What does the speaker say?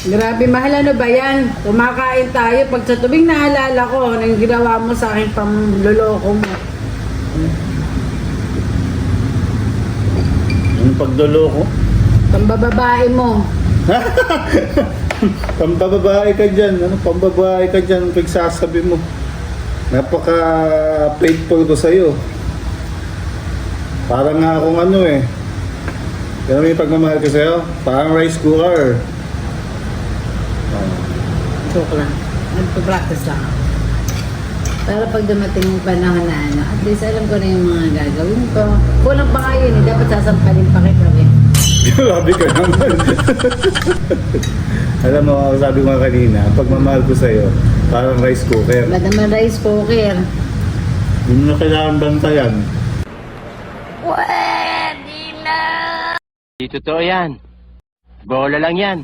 Grabe, mahal, ano ba yan? Kumakain tayo. Pag sa tubing naalala ko, nang ginawa mo sa akin pamloloko mo. Anong pagdoloko? Pambababae mo. Pambababae ka dyan. Ano pambabae ka dyan? Pagsasabi mo. Napaka-faithful ko sa'yo. Parang nga akong ano eh. Kaya may pagmamahal ko sa'yo. Parang rice cooker. Joke lang. Nagpa-practice lang ako. Para pag dumating yung panahon na ano, at least alam ko na yung mga gagawin ko. Kulang pa nga yun, dapat sasampalin pa kita eh. Grabe ka naman. Alam mo, sabi ko nga kanina, pagmamahal ko sa'yo, parang rice cooker. Ba't naman rice cooker? Hindi mo na kailangan bantayan. Pwede na! Di totoo yan. Bola lang yan.